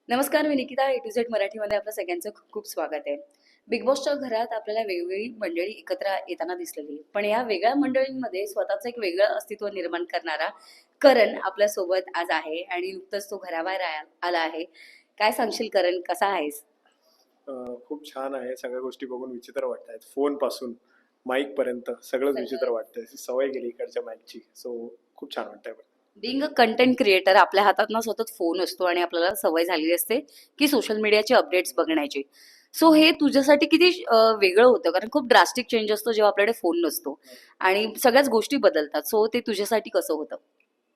नमस्कार, मी निकिता. ए to Z मराठीमध्ये आपलं सगळ्यांचं खूप खूप स्वागत आहे. बिग बॉसच्या घरात आपल्याला वेगवेगळी मंडळी एकत्र येताना दिसलेली आहे. पण या वेगळ्या मंडळींमध्ये स्वतःचं एक वेगळं अस्तित्व निर्माण करणारा करण आपल्यासोबत आज आहे आणि नुकतंच तो घराबाहेर आला आहे. काय सांगशील करण, कसा आहेस? खूप छान आहे. सगळ्या गोष्टी बघून विचित्र वाटतायत. फोन पासून माईक पर्यंत सगळंच विचित्र वाटतंय. सवय गेली इकडच्या माईकची. सो खूप छान वाटतंय. बिंग अ कंटेंट क्रिएटर, आपल्या हातात ना सतत फोन असतो आणि आपल्याला सवय झालेली असते की सोशल मीडियाचे अपडेट्स बघण्याची. सो हे तुझ्यासाठी किती वेगळं होतं, कारण खूप ड्रास्टिक चेंज असतो जेव्हा आपल्याकडे फोन नसतो आणि सगळ्याच गोष्टी बदलतात. सो ते तुझ्यासाठी कसं होतं?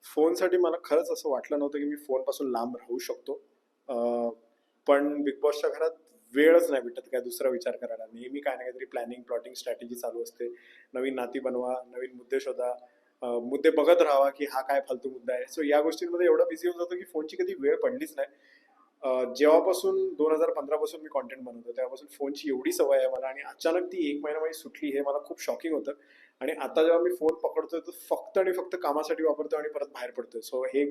फोनसाठी मला खरंच असं वाटलं नव्हतं की मी फोन पासून लांब राहू शकतो. पण बिग बॉसच्या घरात वेळच नाही भेटत काय दुसरा विचार करायला. नेहमी काय ना काहीतरी प्लॅनिंग, प्लॉटिंग, स्ट्रॅटेजी चालू असते. नवीन नाती बनवा, नवीन मुद्दे शोधा, मुद्दे बघत राहावा की हा काय फालतू मुद्दा आहे. सो या गोष्टींमध्ये एवढं बिझी होऊन जातो की फोनची कधी वेळ पडलीच नाही. जेव्हापासून 2015 पासून मी कॉन्टेंट बनवतो तेव्हापासून फोनची एवढी सवय आहे मला, आणि अचानक ती एक महिन्यामध्ये सुटली हे मला खूप शॉकिंग होतं. आणि आता जेव्हा मी फोन पकडतोय तर फक्त आणि फक्त कामासाठी वापरतोय आणि परत बाहेर पडतोय. सो हे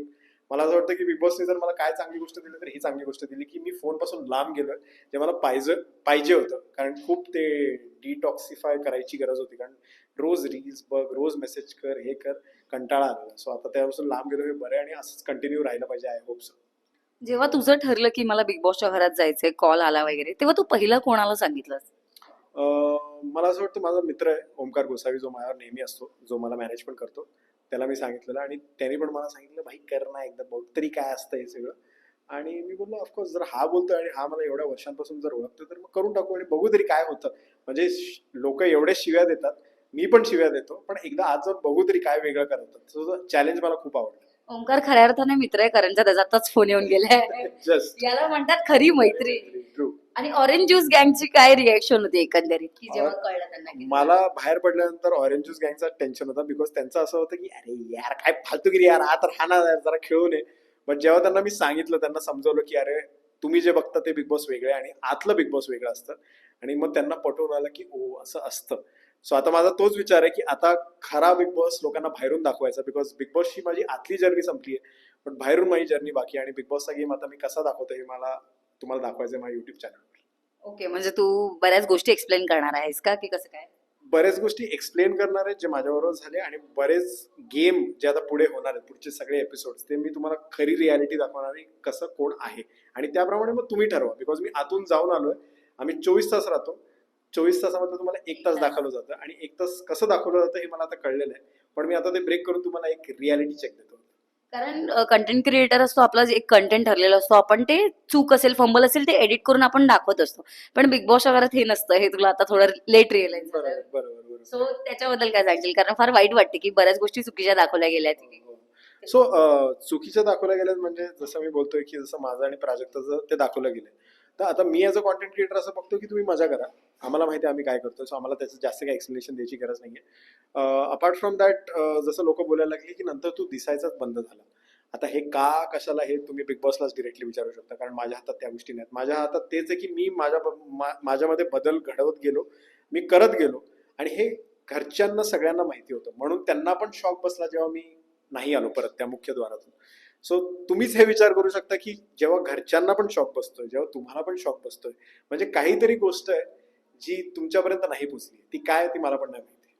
मला असं वाटतं की बिग बॉसने जर मला काय चांगली गोष्ट दिली तर ही चांगली गोष्ट दिली की मी फोन पासून लांब गेलोय. जे मला पाहिजे होतं, कारण खूप ते डिटॉक्सिफाय करायची गरज होती. कारण रोज रील्स बघ, रोज मेसेज कर, हे कर, कंटाळा आलेला. सो आता त्यापासून लांब गेलो हे बरं आहे आणि असंच कंटिन्यू राहिलं पाहिजे. I hope so. जेव्हा तुझं ठरलं की मला बिग बॉसच्या घरात जायचंय, कॉल आला वगैरे, तेव्हा तू पहिला कोणाला सांगितलंस? मला असं वाटतं माझा मित्र आहे ओमकार गोसावी, जो माझ्यावर नेहमी असतो, जो मला मॅनेज पण करतो. त्याला मी सांगितलेलं आणि त्याने पण मला सांगितलं, भाई कर ना एकदा, बघ तरी काय असतं हे सगळं. आणि मी बोललो ऑफकोर्स, जर हा बोलतोय आणि हा मला एवढ्या वर्षांपासून जर ओळखतोय तर मग करून टाकू आणि बघू तरी काय होतं. म्हणजे लोक एवढे शिव्या देतात, मी पण शिव्या देतो, पण एकदा आज जाऊन बघू तरी काय वेगळं करतात. चॅलेंज मला खूप आवडलं. ओंकार खऱ्या अर्थाने मित्र आहे करणचा, त्याचा आताच फोन येऊन गेलाय. जस्ट याला म्हणतात खरी मैत्री. ट्रू. आणि ऑरेंज ज्यूस गँगची काय रिएक्शन होती एकंदरीत, की जेव्हा कळलं त्यांना की मला बाहेर पडल्यानंतर ऑरेंज ज्यूस गँगचा टेन्शन होता, बिकॉज त्यांचं असं होतं की अरे यार काय फालतूगिरी यार, हा तर हा ना यार, जरा खेळू नये. पण जेव्हा त्यांना मी सांगितलं, त्यांना समजवलं की अरे तुम्ही जे बघता ते बिग बॉस वेगळे आणि आतलं बिग बॉस वेगळं असतं, आणि मग त्यांना पटवून आलं की ओ असं असतं. सो आता माझा तोच विचार आहे की आता खरा बिग बॉस लोकांना बाहेरून दाखवायचा, बिकॉज बिग बॉसची माझी आतली जर्नी संपली आहे, पण बाहेरून माझी जर्नी बाकी आहे. आणि बिग बॉसचा गेम आता मी कसा दाखवतो हे मला तुम्हाला दाखवायचं आहे माझ्या युट्यूब चॅनलवर. ओके, म्हणजे तू बऱ्याच गोष्टी एक्सप्लेन करणार आहेस का, की कसं काय? बऱ्याच गोष्टी एक्सप्लेन करणार आहेत जे माझ्याबरोबर झाले, आणि बरेच गेम जे आता पुढे होणार आहेत, पुढचे सगळे एपिसोड्स, ते मी तुम्हाला खरी रियालिटी दाखवणार आहे कसं कोण आहे. आणि त्याप्रमाणे मग तुम्ही ठरवा, बिकॉज मी आतून जाऊन आलोय. आम्ही 24 तास राहतो. 24 तासामध्ये तुम्हाला 1 तास दाखवलं जातं, आणि 1 तास कसं दाखवलं जातं हे मला आता कळलेलं आहे. पण मी आता ते ब्रेक करून तुम्हाला एक रियालिटी चेक देतो. कारण कंटेंट क्रिएटर असतो, आपला एक कंटेंट ठरलेलं असतो, आपण ते चूक असेल, फंबल असेल, ते एडिट करून आपण दाखवत असतो. पण बिग बॉसच्या घरात हे नसतं, हे तुला आता थोडं लेट रिअलाइज बरोबर झालं. बरोबर बरोबर. सो त्याच्याबद्दल काय सांगशील? कारण फार वाईट वाटते की बऱ्याच गोष्टी चुकीच्या दाखवल्या गेल्या आहेत. सो चुकीच्या दाखवल्या गेल्यात, म्हणजे जसं मी बोलतोय की जसं माझं आणि प्राजक्ताचं ते दाखवलं गेलं. तर आता मी ॲज अ कॉन्टेंट क्रिएटर असं बघतो की तुम्ही मजा करा, आम्हाला माहिती आहे आम्ही काय करतोय. सो आम्हाला त्याचं जास्त काही एक्सप्लेनेशन द्यायची गरज नाहीये. अपार्ट फ्रॉम दॅट, जसं लोक बोलायला लागली की नंतर तू दिसायचाच बंद झाला. आता हे का कशाला हे तुम्ही बिग बॉसलाच डिरेक्टली विचारू शकता, कारण माझ्या हातात त्या गोष्टी नाहीत. माझ्या हातात तेच आहे की मी माझ्यामध्ये बदल घडवत गेलो, मी करत गेलो, आणि हे घरच्यांना सगळ्यांना माहिती होतं, म्हणून त्यांना पण शॉक बसला जेव्हा मी नाही आलो परत त्या मुख्य द्वारातून. सो तुम्हीच हे विचार करू शकता की जेव्हा घरच्यांना पण शॉक बसतोय, जेव्हा तुम्हाला पण शॉक बसतोय, म्हणजे काहीतरी गोष्ट आहे जी तुमच्यापर्यंत नाही पोचली. ती काय ती मला पण नाही माहिती.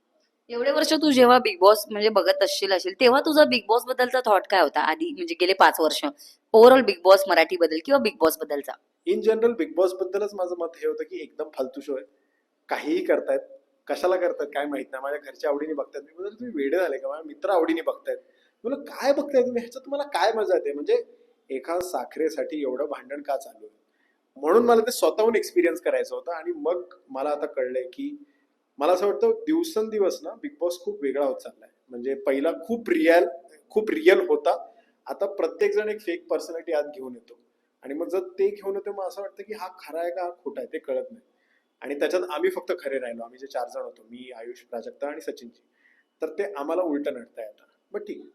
एवढे वर्ष तू जेव्हा बिग बॉस म्हणजे बघत असेल, तेव्हा तुझा बिग बॉस बद्दलचा थॉट काय होता आधी, म्हणजे गेले 5 वर्ष ओव्हरऑल बिग बॉस मराठी बद्दल किंवा बिग बॉस बद्दलचा? इन जनरल बिग बॉस बद्दलच माझं मत हे होतं की एकदम फालतू शो आहे, काहीही करतायत, कशाला करतायत काय माहित नाही. माझ्या घरच्या आवडीने बघतायत. मी बोलतो तुम्ही वेडे झाले का, माझ्या मित्र आवडीने बघतायत. बोल काय बघताय तुम्ही, ह्याच्यात तुम्हाला काय मजा येते, म्हणजे एका साखरेसाठी एवढं भांडण का चालू आहे. म्हणून मला ते स्वतःहून एक्सपिरियन्स करायचं होतं. आणि मग मला आता कळलंय की मला असं वाटतं दिवसेंदिवस ना बिग बॉस खूप वेगळा होत चाललाय. म्हणजे पहिला खूप रिअल होता, आता प्रत्येक जण एक फेक पर्सनॅलिटी आत घेऊन येतो. आणि मग जर ते घेऊन येतो, मग असं वाटतं की हा खरा आहे का हा खोटा आहे ते कळत नाही. आणि त्याच्यात आम्ही फक्त खरे राहिलो, आम्ही जे 4 जण होतो, मी, आयुष, प्राजक्ता आणि सचिनजी. तर ते आम्हाला उलट नडतंय आता. बट ठीक आहे.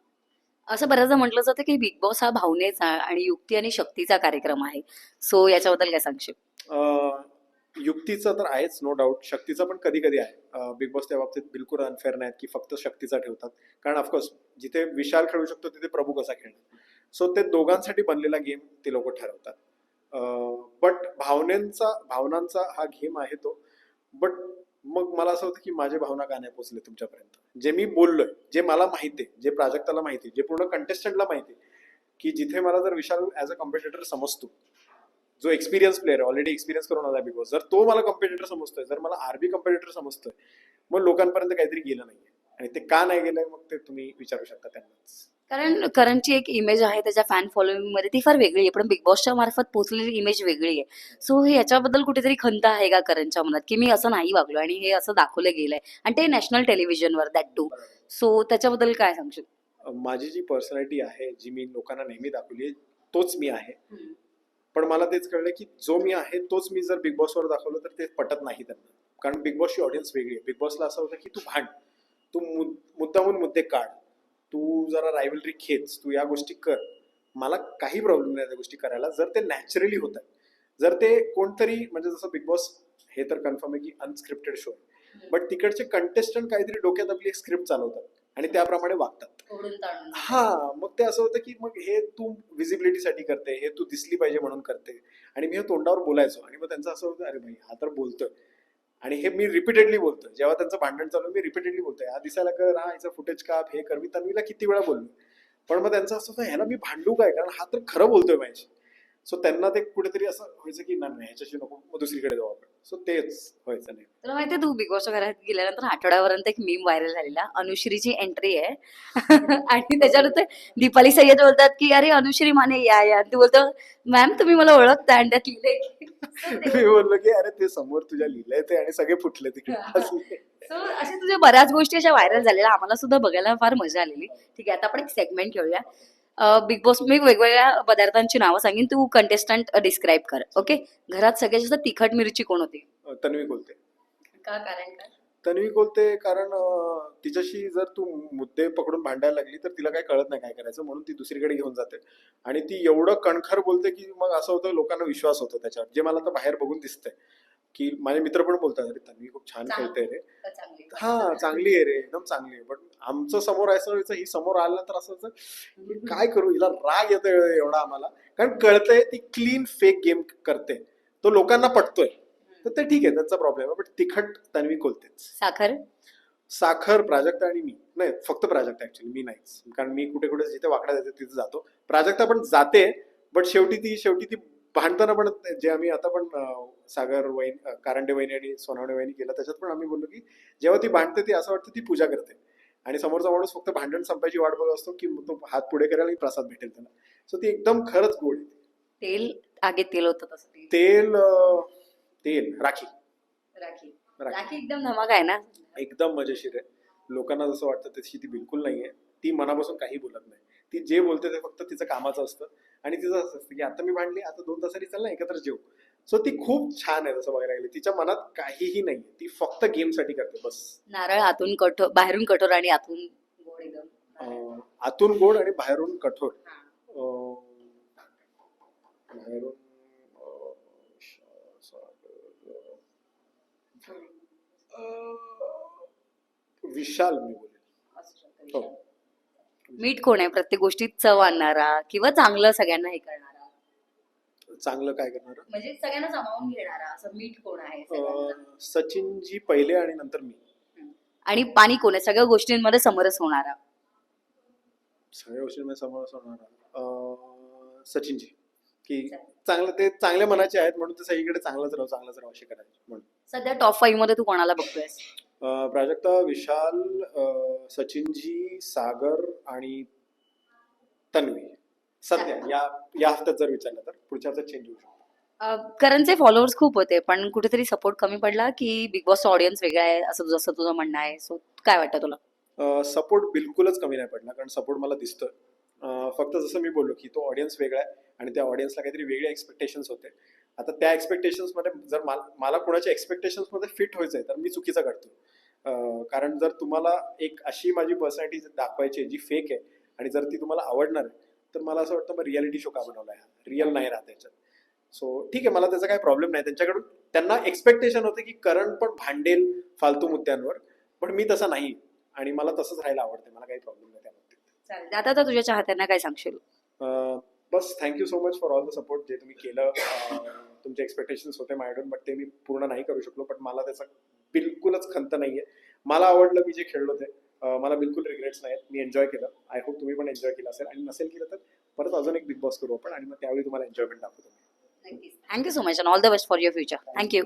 असं बऱ्याचदा म्हटलं जातं की बिग बॉस हा भावनेचा आणि युक्ती आणि शक्तीचा कार्यक्रम आहे. सो याच्याबद्दल काय सांगशील? युक्तीचा तर आहेच, नो डाऊट. शक्तीचा पण कधी कधी आहे. बिग बॉस त्या बाबतीत बिलकुल अनफेअर नाहीत की फक्त शक्तीचा ठेवतात. कारण ऑफकोर्स जिथे विशाल खेळू शकतो तिथे प्रभू कसा खेळणार. सो ते दोघांसाठी बनलेला गेम ते लोक ठरवतात. बट भावनांचा हा गेम आहे तो. बट मग मला असं होतं की माझे भावना का नाही पोहोचले तुमच्यापर्यंत. जे मी बोललोय, जे मला माहिती आहे, जे प्राजक्ताला माहिती आहे, जे पूर्ण कंटेस्टंटला माहिती आहे, की जिथे मला जर विशाल ऍज अ कॉम्पिटिटर समजतो, जो एक्सपिरियन्स प्लेअर आहे, ऑलरेडी एक्सपिरियन्स करून आला बिग बॉस, जर तो मला कॉम्पिटिटर समजतोय, जर मला आरबी कॉम्पिटिटर समजतोय, मग लोकांपर्यंत काहीतरी गेलं नाहीये. आणि ते का नाही गेलंय मग ते तुम्ही विचारू शकता त्यांनाच. कारण करणची एक इमेज आहे त्याच्या फॅन फॉलोईंग मध्ये, ती फार वेगळी आहे, पण बिग बॉसच्या मार्फत पोहोचलेली इमेज वेगळी आहे. सो याच्याबद्दल कुठेतरी खंत आहे का करणच्या मनात, की मी असं नाही वागलो आणि हे असं दाखवलं गेलंय, आणि ते नॅशनल टेलिव्हिजनवर, दॅट टू. सो त्याच्याबद्दल काय सांगशील? माझी जी पर्सनॅलिटी आहे, जी मी लोकांना नेहमी दाखवली, तोच मी आहे. पण मला तेच कळलं की जो मी आहे तोच मी जर बिग बॉसवर दाखवलं तर ते पटत नाही त्यांना. कारण बिग बॉसची ऑडियन्स वेगळी आहे. बिग बॉसला असं होतं की तू भांड, तू मुद्दामून मुद्दे काढ, तू जरा रायव्हलरी खेच, तू या गोष्टी कर. मला काही प्रॉब्लेम नाही त्या गोष्टी करायला, जर ते नॅचरली होत आहे. जर ते कोणतरी, म्हणजे जसं बिग बॉस हे तर कन्फर्म आहे की अनस्क्रिप्टेड शो आहे, बट तिकडचे कंटेस्टंट काहीतरी डोक्यात आपली एक स्क्रिप्ट चालवतात आणि त्याप्रमाणे वागतात. हा, मग ते असं होतं की मग हे तू विजिबिलिटीसाठी करते, हे तू दिसली पाहिजे म्हणून करते. आणि मी हे तोंडावर बोलायचो आणि मग त्यांचं असं होतं, अरे भाई हा तर बोलतोय. आणि हे मी रिपीटेडली बोलतोय, जेव्हा त्यांचं भांडण चालू मी रिपीटेडली बोलतोय, हा दिसायला कर, हा याचं फुटेज काप, हे कर. मी तन्वीला किती वेळा बोललो, पण मग त्यांचं असं होतं ह्याला मी भांडू काय, कारण हा तर खरं बोलतोय माझ्याशी. सो त्यांना ते कुठेतरी असं व्हायचं की नाही ह्याच्याशी नको, मग दुसरीकडे जाऊ आपण. सो तेच व्हायचं नाही. तुला माहितीये, तू बिग बॉसच्या घरात गेल्यानंतर आठवड्यापर्यंत एक मीम व्हायरल झालेला, अनुश्रीची एंट्री आहे आणि त्याच्यानंतर दीपाली सय्यद बोलतात की अरे अनुश्री माने या या, आणि तू बोलतो मॅम तुम्ही मला ओळखता, आणि त्यात लिहिलंय मी बोललो की अरे ते समोर तुझ्या लिहिलंय ते, आणि सगळे फुटले तिकडे. सो अशा तुझ्या बऱ्याच गोष्टी अशा व्हायरल झालेल्या, आम्हाला सुद्धा बघायला फार मजा आलेली. ठीक आहे, आता आपण एक सेगमेंट खेळूया. बिग बॉस, मी वेगवेगळ्या पदार्थांची नावं सांगेन, तू कंटेस्टंट डिस्क्राईब कर. ओके. घरात सगळ्यात जास्त तिखट मिरची कोण होती? तन्वी कोलते. का, कारण काय? तन्वी कोलते, कारण तिच्याशी जर तू मुद्दे पकडून भांडायला लागली तर तिला काही कळत नाही काय करायचं, म्हणून ती दुसरीकडे घेऊन जाते. आणि ती एवढं कणखर बोलते की मग असं होतं, लोकांना विश्वास होतो त्याच्यावर, जे मला तर बाहेर बघून दिसतंय. की माझे मित्र पण बोलतात अरे तन्वी खूप छान खेळते रे. हा, चांगली आहे रे, एकदम चांगली आहे. पण आमचं समोर असं व्हायचं, ही समोर आल्यानंतर असं व्हायचं, मी काय करू, हिला राग येतोय एवढा आम्हाला, कारण कळतंय ती क्लीन फेक गेम करते, तो लोकांना पटतोय. तर ते ठीक आहे, त्यांचा प्रॉब्लेम आहे. बट तिखट तन्वी कोलतेच. साखर? साखर प्राजक्ता आणि मी. नाही, फक्त प्राजक्ता ऍक्च्युली, मी नाहीच. कारण मी कुठे कुठे जिथे वाकडा जाते तिथे जातो. प्राजक्ता पण जाते, बट शेवटी ती भांडताना पण, जे आम्ही आता पण सागर वहिनी, कारंडे वहिनी आणि सोनावणे वहिनी केलं, त्याच्यात पण आम्ही बोललो की जेव्हा ती भांडते ती असं वाटतं ती पूजा करते, आणि समोरचा माणूस फक्त भांडण संपायची वाट बघत असतो की तो हात पुढे करेल आणि प्रसाद भेटेल त्याला. सो ती एकदम खरंच गोड आहे. तेल, आगे तेल होतं तसं ते. तेल राखी. राखी. राखी एकदम धमाका आहे ना? एकदम मजेशीर आहे. लोकांना जसं वाटतं तशी ती बिलकुल नाहीये. ती मनापासून काही बोलत नाही. ती जे बोलते ते फक्त तिचं कामाचं असतं, आणि तिचं असं असतं की आता मी भांडली, आता 2 तासांनी चल ना एकत्र जेवू. सो ती खूप छान आहे तसं बघायला गेलं. तिच्या मनात काहीही नाही, ती फक्त गेमसाठी करते बस. नारळ आतून कठोर, बाहेरून कठोर आणि आतून गोड एकदम. आतून गोड आणि बाहेरून कठोर. बाहेरून विशाल मी बोलेल. हो. मीठ कोण आहे? प्रत्येक गोष्टीत चव आणणारा किंवा चांगलं सगळ्यांना हे करणारा, चांगलं काय करणार? म्हणजे सगळ्यांना सामावून घेणारा, असं मीठ कोण आहे सगळ्यांना? सचिनजी पहिले आणि नंतर मी. आणि पाणी कोण आहे? सगळ्या गोष्टींमध्ये समरस होणारा. सगळ्या गोष्टींमध्ये समरस होणारा सचिनजी. की चांगलं, ते चांगल्या मनाचे आहेत म्हणून ते सगळीकडे चांगलंच राहू असे करायचे म्हणून. सध्या टॉप 5 मध्ये तू कोणाला बघतोयस? प्राजक्ता, विशाल, सचिनजी, सागर आणि तन्वी. सध्या या हफ्त्यात जर विचारलं तर पुढच्या हफ्त्यात चेंज होऊ शकतो. करणचे फॉलोअर्स खूप होते, पण कुठेतरी सपोर्ट कमी पडला की बिग बॉस ऑडियन्स वेगळा आहे, असं जसं तुझं म्हणणं आहे. सो काय वाटतं तुला? सपोर्ट बिलकुलच कमी नाही पडला, कारण सपोर्ट मला दिसतोय. फक्त जसं मी बोललो की तो ऑडियन्स वेगळा आहे आणि त्या ऑडियन्सला काहीतरी वेगळे एक्सपेक्टेशन्स होते. आता त्या एक्सपेक्टेशन्स मध्ये जर मला कोणाच्या एक्सपेक्टेशन्स मध्ये फिट व्हायचंय तर मी चुकीचा करतो. कारण जर तुम्हाला एक अशी माझी पर्सनॅलिटी दाखवायची जी फेक आहे, आणि जर ती तुम्हाला आवडणार आहे, तर मला असं वाटतं मग रियालिटी शो का बनवला आहे, रिअल नाही राहत याच्यात. सो ठीक आहे, मला त्याचा काही प्रॉब्लेम नाही. त्यांना एक्सपेक्टेशन होते की करण पण भांडेल फालतू मुद्द्यांवर, पण मी तसं नाही, आणि मला तसंच राहायला आवडते. मला काही प्रॉब्लेम नाही त्या बाबतीत. चालेल. आता तुझ्या चाहत्यांना काय सांगशील? बस thank you so much for all the support जे तुम्ही केलं. तुमचे एक्सपेक्टेशन्स होते माझ्याकडून बट ते मी पूर्ण नाही करू शकलो. पण मला त्याचा बिलकुलच खंत नाहीये. मला आवडलं मी जे खेळलो ते. मला बिलकुल रिग्रेट्स नाहीत. मी एन्जॉय केलं. आय होप तुम्ही पण एन्जॉय केलं असेल आणि नसेल केलं तर परत अजून एक बिग बॉस करू आपण आणि मग त्यावेळी तुम्हाला एन्जॉयमेंट दाखवतो. Thank you so much and all the best for your future. Thank you.